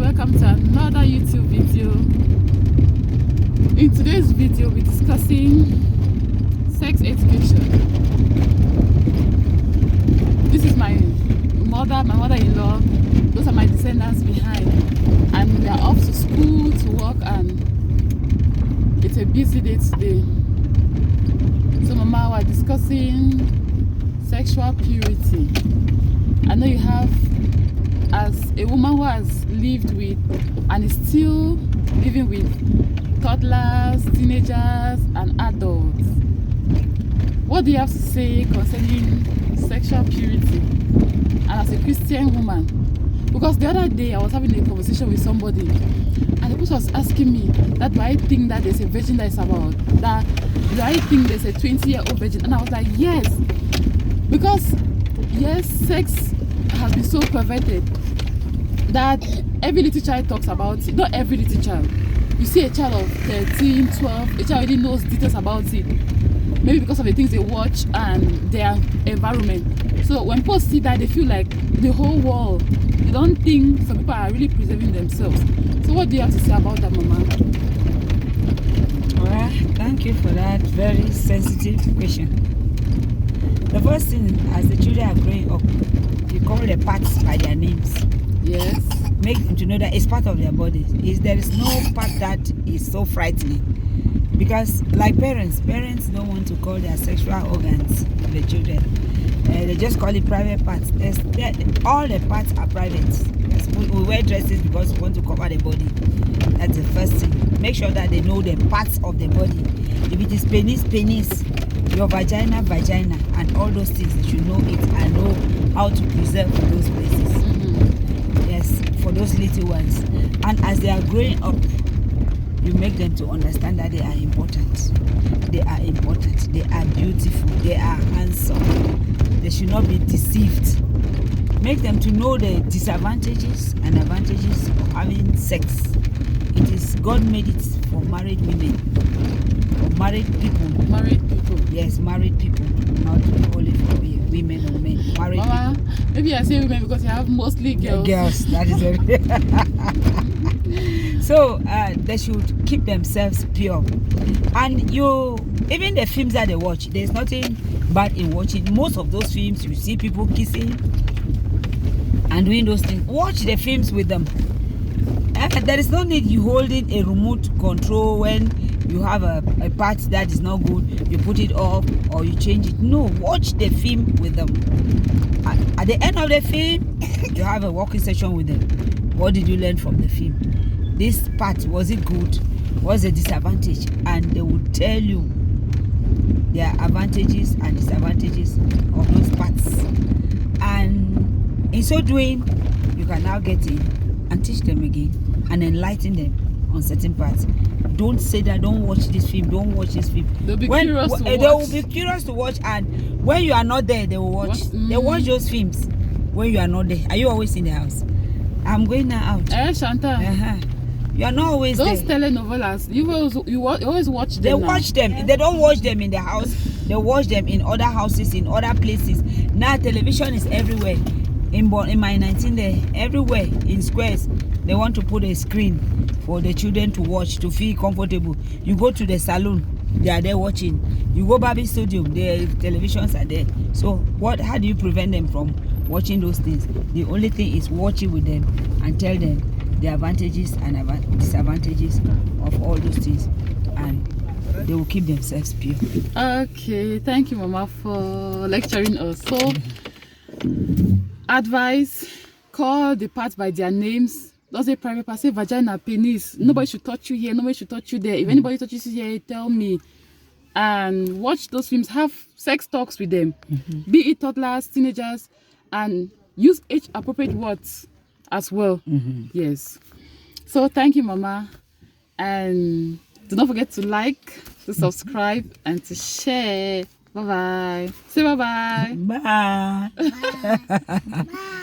welcome to another YouTube video. In today's video, we're discussing sex education. This is my mother-in-law. Those are my descendants behind, and they are off to school to work, and it's a busy day today. So Mama, we're discussing sexual purity. I know you have, as a woman who has lived with and is still living with toddlers, teenagers and adults, what do you have to say concerning sexual purity? And as a Christian woman, because the other day I was having a conversation with somebody, and the person was asking me that, do I think that there's a virgin that is about that? Do I think there's a 20-year-old virgin? And I was like, yes, because yes, sex has been so perverted that every little child talks about it. Not every little child. You see a child of 13, 12, a child already knows details about it. Maybe because of the things they watch and their environment. So when people see that, they feel like the whole world. They don't think some people are really preserving themselves. So what do you have to say about that, Mama? Well, thank you for that very sensitive question. The first thing, as the children are growing up, you call the parts by their names. Yes. Make them to know that it's part of their body. There is no part that is so frightening. Because like parents don't want to call their sexual organs to the children. They just call it private parts. All the parts are private. Yes, we wear dresses because we want to cover the body. That's the first thing. Make sure that they know the parts of the body. If it is penis, your vagina, and all those things, they should know it and know how to preserve those places. Yes, for those little ones. And as they are growing up, you make them to understand that they are important. They are important. They are beautiful. They are handsome. They should not be deceived. Make them to know the disadvantages and advantages of having sex. It is God made it for married women, for married people. Married people. Yes, married people, not only for women or men. Married Mama, people. maybe I say women because you have mostly girls. Girls, that is it. So they should keep themselves pure. And even the films that they watch, there's nothing bad in watching. Most of those films, you see people kissing and doing those things. Watch the films with them. There is no need you holding a remote control when you have a part that is not good, you put it off or you change it. No, watch the film with them. At the end of the film, you have a walking session with them. What did you learn from the film? This part, was it good? What's the disadvantage? And they will tell you their advantages and disadvantages of those parts. And in so doing, you can now get in and teach them again and enlighten them on certain parts. Don't say that, don't watch this film, don't watch this film. They'll be curious to watch. They will be curious to watch, and when you are not there, they will watch. They watch those films when you are not there. Are you always in the house? I'm going now out. Shanta. You are not always those there. Those telenovelas, you always watch them. They watch them. They don't watch them in the house. They watch them in other houses, in other places. Now television is everywhere. In my 19 there, everywhere in squares, they want to put a screen for the children to watch, to feel comfortable. You go to the salon, they are there watching. You go Barbie studio, the televisions are there. So how do you prevent them from watching those things? The only thing is watch it with them and tell them the advantages and disadvantages of all those things, and they will keep themselves pure. Okay, thank you, Mama, for lecturing us. So, advice: call the parts by their names. Don't say private part, say vagina, penis. Nobody should touch you here, nobody should touch you there. If anybody touches you here, tell me. And watch those films, have sex talks with them. Be it toddlers, teenagers, and use age-appropriate words as well. Yes. So thank you, Mama. And do not forget to like, to subscribe, and to share. Bye-bye. Say bye-bye. Bye. Bye.